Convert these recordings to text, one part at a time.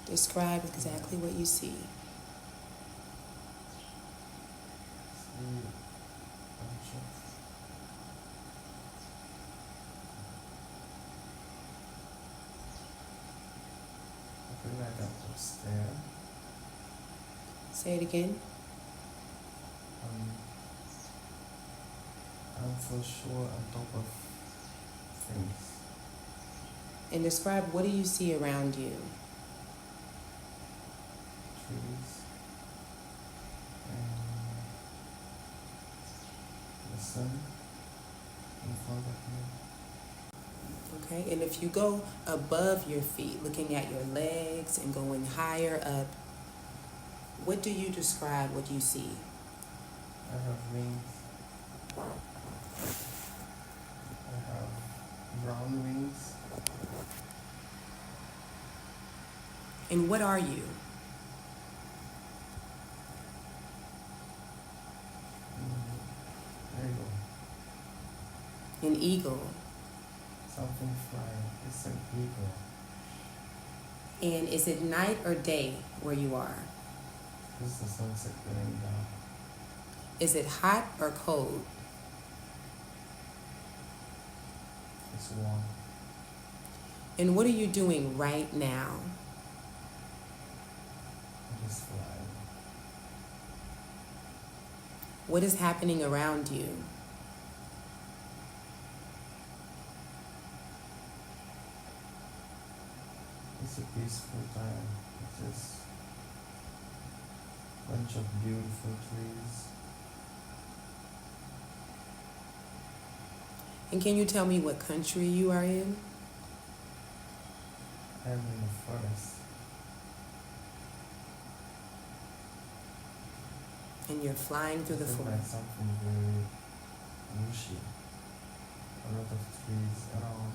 Describe exactly what you see. See bunch of I feel like I'm upstairs. Say it again. Um, I'm for sure on top of things. And describe what do you see around you? Trees. And the sun in front of me. Okay, and if you go above your feet, looking at your legs and going higher up, what do you describe what you see? I have wings. I have brown wings. And what are you? There you go. An eagle. Something flying. It's an eagle. And is it night or day where you are? This is the sunset going down. Is it hot or cold? It's warm. And what are you doing right now? I'm just flying. What is happening around you? It's a peaceful time. It's just a bunch of beautiful trees. And can you tell me what country you are in? I'm in the forest. And you're flying through the It's like forest. something very bushy. A lot of trees around.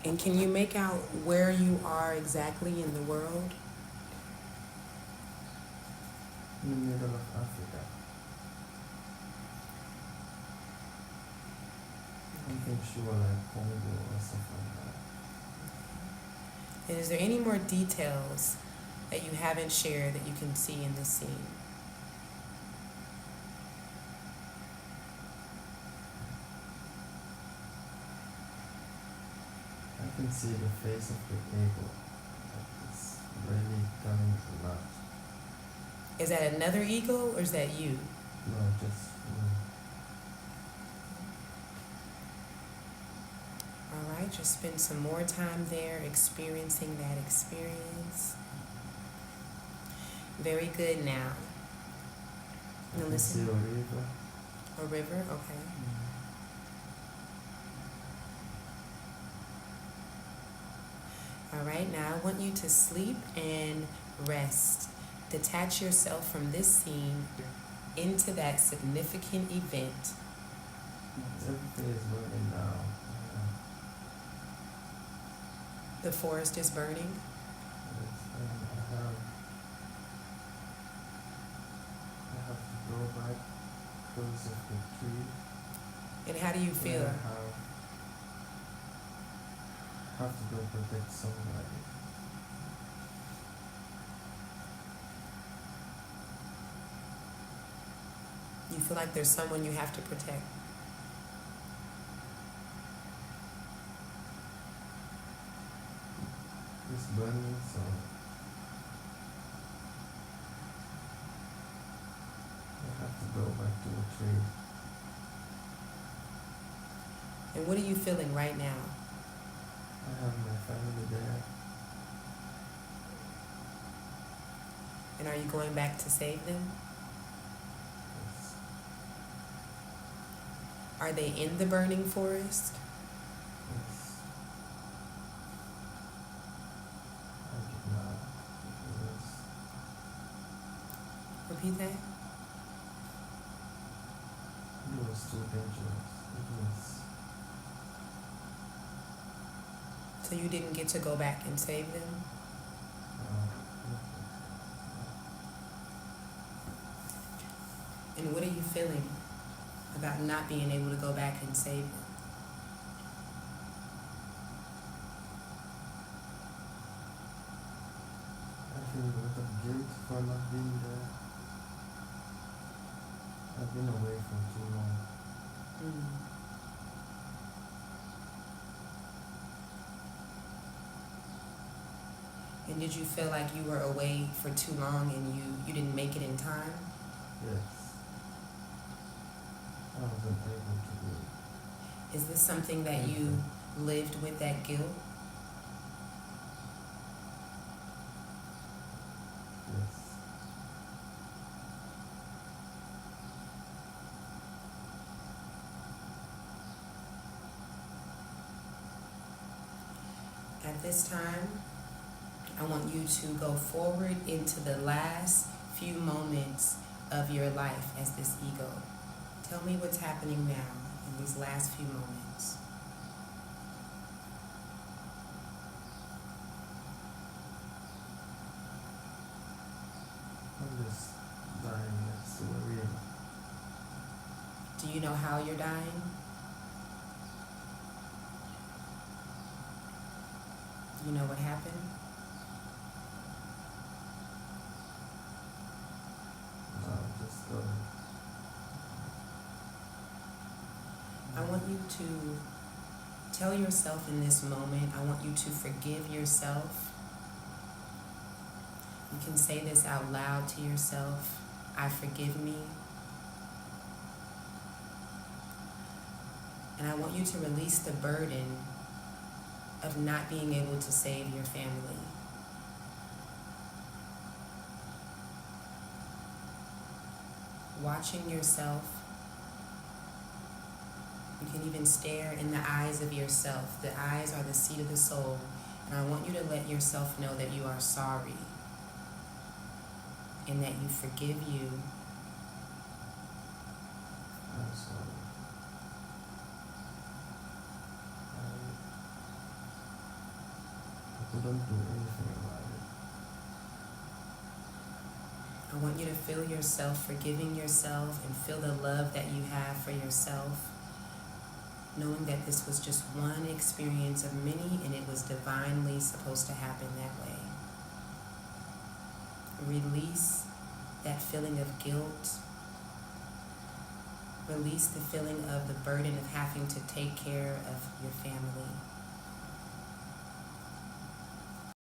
And can you make out where you are exactly in the world? In the middle of Africa. I think sure like Congo or something like that. And is there any more details that you haven't shared that you can see in this scene? I can see the face of the eagle. Like it's really coming a lot. Is that another eagle or is that you? No, just All right, just spend some more time there experiencing that experience. Very good now. I Now can see listen. a river. A river, okay. All right, now I want you to sleep and rest. Detach yourself from this scene into that significant event. Everything is burning now. The forest is burning. I have to go back because of the tree. And how do you feel? I have to go protect somebody. You feel like there's someone you have to protect. It's burning, so I have to go back to the tree. And what are you feeling right now? I have my family there. And are you going back to save them? Yes. Are they in the burning forest? Yes. I did not. Repeat that. It was too dangerous. It was. So you didn't get to go back and save them? And what are you feeling about not being able to go back and save them? for not being there. I've been away for too long. Mm. And did you feel like you were away for too long and you didn't make it in time? Yes. I wasn't able to do it. Is this something that you lived with, that guilt? Yes. At this time, I want you to go forward into the last few moments of your life as this ego. Tell me what's happening now in these last few moments. I'm just dying next to a river. Do you know how you're dying? Do you know what happened? No, just I want you to tell yourself in this moment, I want you to forgive yourself. You can say this out loud to yourself. I forgive me. And I want you to release the burden of not being able to save your family. Watching yourself, you can even stare in the eyes of yourself. The eyes are the seat of the soul. And I want you to let yourself know that you are sorry and that you forgive you. I'm sorry. I couldn't do anything about it. I want you to feel yourself forgiving yourself and feel the love that you have for yourself, knowing that this was just one experience of many and it was divinely supposed to happen that way. Release that feeling of guilt. Release the feeling of the burden of having to take care of your family.